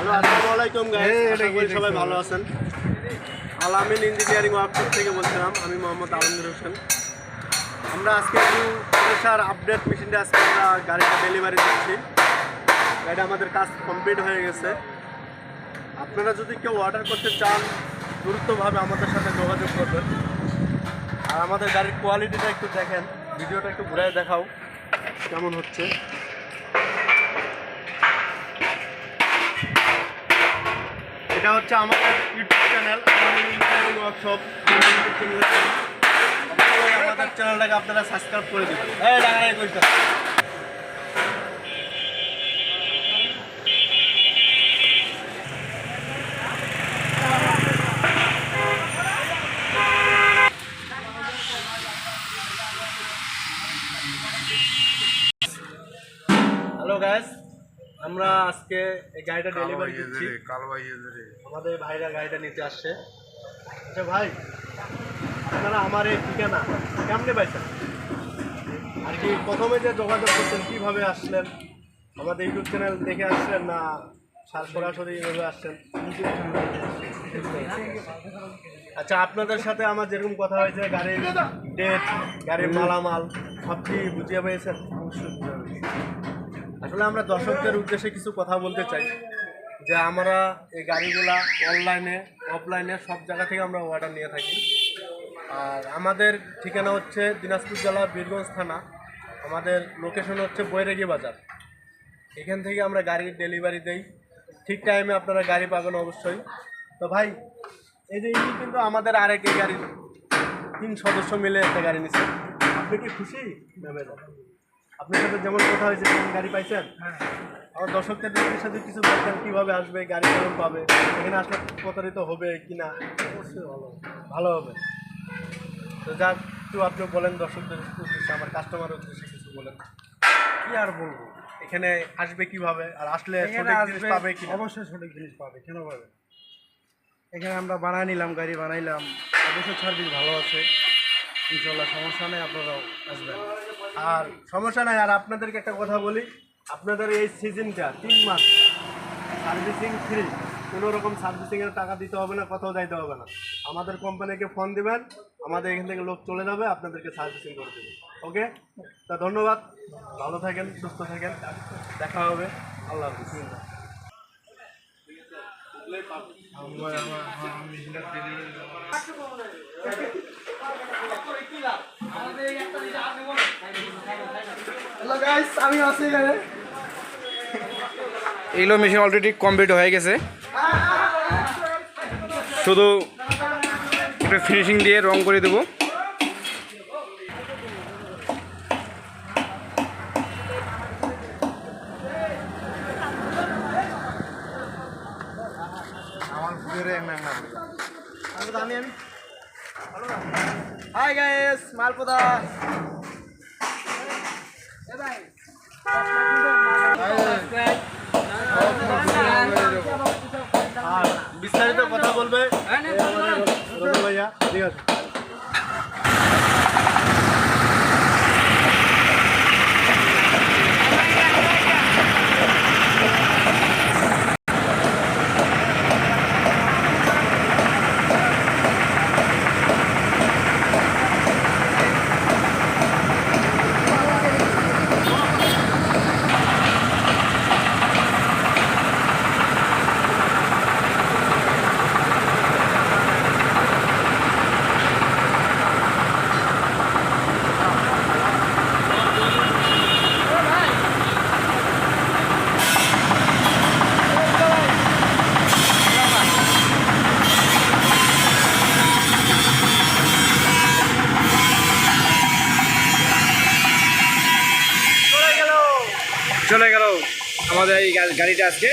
Hello, আসসালামু আলাইকুম guys, আশা করি সবাই ভালো আছেন। আলামিন ইঞ্জিনিয়ারিং ওয়ার্কশপ থেকে বলছিলাম, আমি মোহাম্মদ আলমগীর হোসেন। আমরা আজকে একটু প্রেসার আপডেট মেশিনটা আজকে আমরা গাড়িটা ডেলিভারি দিচ্ছি। গাড়িটা আমাদের কাজ কমপ্লিট হয়ে গেছে। আপনারা যদি কেউ অর্ডার করতে চান দ্রুতভাবে আমাদের সাথে যোগাযোগ করবেন। আর আমাদের গাড়ির কোয়ালিটিটা একটু দেখেন, ভিডিওটা একটু ঘুরে দেখাও কেমন হচ্ছে। এটা হচ্ছে আমাদের ইউটিউব চ্যানেল আলামিন ইঞ্জিনিয়ারিং ওয়ার্কশপ। আমাদের চ্যানেলটাকে আপনারা সাবস্ক্রাইব করে দিবেন। হ্যালো গাইস, আমরা আজকে এই গাড়িটা ডেলিভারি দিচ্ছি। আমাদের ভাইরা গাড়িটা নিতে আসছে। আচ্ছা ভাই, আপনারা আমার এই ঠিকানা কেমনে পাইছেন? আর কি প্রথমে যে যোগাযোগ করতেন কীভাবে আসলেন? আমাদের ইউটিউব চ্যানেল দেখে আসলেন না সরাসরি এভাবে আসছেন? আচ্ছা, আপনাদের সাথে আমার যেরকম কথা হয়েছে, গাড়ির ডেট, গাড়ির মালামাল সব কি বুঝিয়ে পেয়েছেন? আসলে আমরা দর্শকদের উদ্দেশ্যে কিছু কথা বলতে চাই যে আমরা এই গাড়িগুলা অনলাইনে অফলাইনে সব জায়গা থেকে আমরা অর্ডার নিয়ে থাকি। আর আমাদের ঠিকানা হচ্ছে দিনাজপুর জেলা বীরগঞ্জ থানা। আমাদের লোকেশন হচ্ছে বৈরাগী বাজার। এখান থেকে আমরা গাড়ির ডেলিভারি দেই। ঠিক টাইমে আপনারা গাড়ি পাবেন অবশ্যই। তো ভাই, এই যে ইনি কিন্তু আমাদের আরেক এই গাড়ির 3 সদস্য মিলে একটা গাড়ি নিচ্ছে। আপনি কি খুশি? আপনার সাথে যেমন কথা হয়েছে তেমন গাড়ি পাইছেন? আমার দর্শকদের সাথে কিছু বলতেন, কীভাবে আসবে, গাড়ি কেমন পাবে, এখানে আসলে প্রতারিত হবে কি না? অবশ্যই ভালো হবে। তো যাক, একটু আপনি বলেন দর্শকদের উদ্দেশ্যে, আমার কাস্টমারের উদ্দেশ্যে কিছু বলেন। কি আর বলবো, এখানে আসবে কিভাবে, আর আসলে সঠিক জিনিস পাবে কি? অবশ্যই সঠিক জিনিস পাবে। কেন পাবে? এখানে আমরা বানাই নিলাম, গাড়ি বানাইলাম, অবশ্যই সার্ভিস ভালো আছে, ইনশাল্লাহ সমস্যা নেই, আপনারাও আসবেন। আর সমস্যা নাই। আর আপনাদেরকে একটা কথা বলি, আপনাদের এই সিজনটা 3 মাস সার্ভিসিং ফ্রি। কোনো রকম সার্ভিসিংয়ের টাকা দিতে হবে না, কোথাও যাইতে হবে না। আমাদের কোম্পানিকে ফোন দিবেন, আমাদের এখান থেকে লোক চলে যাবে, আপনাদেরকে সার্ভিসিং করে দেবে। ওকে, তা ধন্যবাদ, ভালো থাকেন, সুস্থ থাকেন, দেখা হবে, আল্লাহ হাফিজ। হ্যালো গাইস, আমি আছি এখানে। এইগুলো মেশিন অলরেডি কমপ্লিট হয়ে গেছে, শুধু একটু ফিনিশিং দিয়ে রং করে দেবো। Hi guys, মালপোদা। আর বিস্তারিত কথা বলবে রোজা ভাইয়া, ঠিক আছে? চলে গেল আমাদের এই গাড়িটা আজকে।